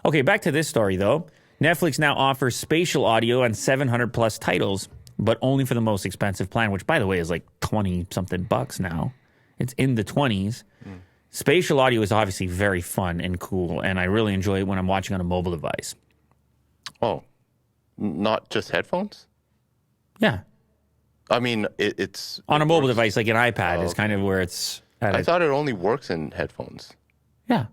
Okay, back to this story, though. Netflix now offers spatial audio on 700 plus titles, but only for the most expensive plan, which, by the way, is like 20-something bucks now. It's in the 20s. Spatial audio is obviously very fun and cool, and I really enjoy it when I'm watching on a mobile device. Oh, not just headphones? Yeah. I mean, it's... On a mobile device, like an iPad, is kind of where it's... I thought it only works in headphones. Yeah.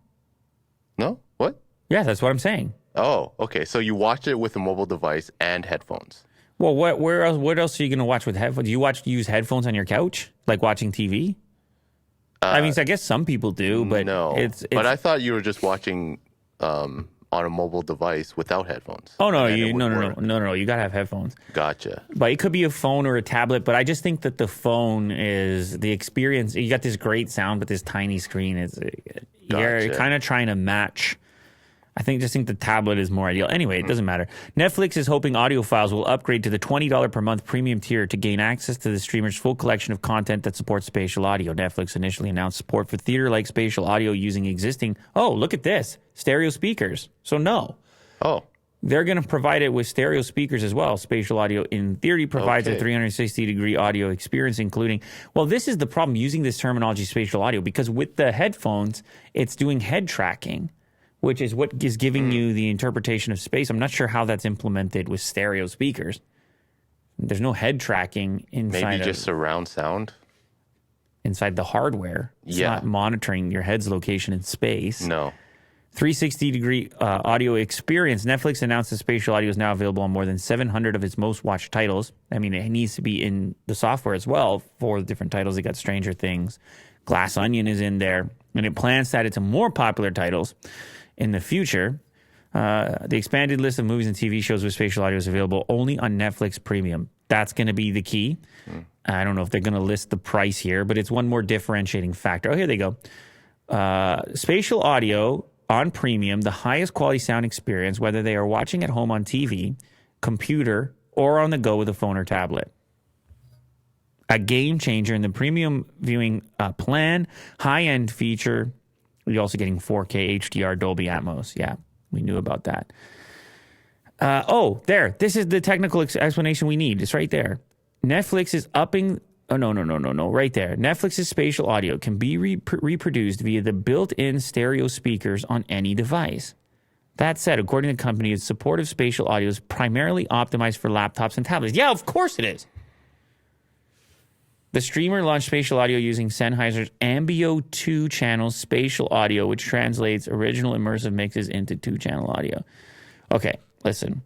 No? What? Yeah, that's what I'm saying. Oh, okay. So you watch it with a mobile device and headphones. Well, what else are you going to watch with headphones? Do you use headphones on your couch, like watching TV? I mean, so I guess some people do, but no. But I thought you were just watching on a mobile device without headphones. Oh no, no. You gotta have headphones. Gotcha. But it could be a phone or a tablet. But I just think that the phone is the experience. You got this great sound, but this tiny screen you're kind of trying to match. I think the tablet is more ideal. Anyway, it doesn't matter. Netflix is hoping audiophiles will upgrade to the $20 per month premium tier to gain access to the streamer's full collection of content that supports spatial audio. Netflix initially announced support for theater-like spatial audio using existing, look at this, stereo speakers. So no. Oh. They're going to provide it with stereo speakers as well. Spatial audio, in theory, provides a 360-degree audio experience, including... Well, this is the problem using this terminology, spatial audio, because with the headphones, it's doing head tracking, which is what is giving you the interpretation of space. I'm not sure how that's implemented with stereo speakers. There's no head tracking inside. Maybe just surround sound? Inside the hardware. It's not monitoring your head's location in space. No. 360-degree audio experience. Netflix announced that spatial audio is now available on more than 700 of its most watched titles. I mean, it needs to be in the software as well for the different titles. They got Stranger Things. Glass Onion is in there. And it plans to add it to more popular titles in the future. The expanded list of movies and TV shows with spatial audio is available only on Netflix Premium. That's going to be the key. I don't know if they're going to list the price here, but it's one more differentiating factor. Oh, here they go. Spatial audio on Premium, the highest quality sound experience, whether they are watching at home on TV, computer, or on the go with a phone or tablet. A game changer in the premium viewing plan, high-end feature. You're also getting 4K HDR Dolby Atmos. Yeah, we knew about that. There. This is the technical explanation we need. It's right there. Netflix is upping... Oh, no. Right there. Netflix's spatial audio can be reproduced via the built-in stereo speakers on any device. That said, according to the company, its support of spatial audio is primarily optimized for laptops and tablets. Yeah, of course it is. The streamer launched spatial audio using Sennheiser's Ambio 2-channel spatial audio, which translates original immersive mixes into 2-channel audio. Okay, listen.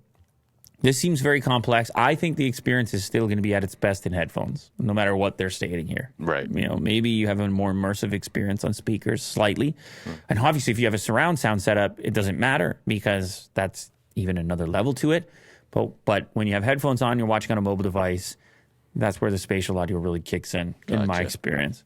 This seems very complex. I think the experience is still going to be at its best in headphones, no matter what they're stating here. Right. You know, maybe you have a more immersive experience on speakers slightly. And obviously, if you have a surround sound setup, it doesn't matter because that's even another level to it. But when you have headphones on, you're watching on a mobile device, that's where the spatial audio really kicks in my experience.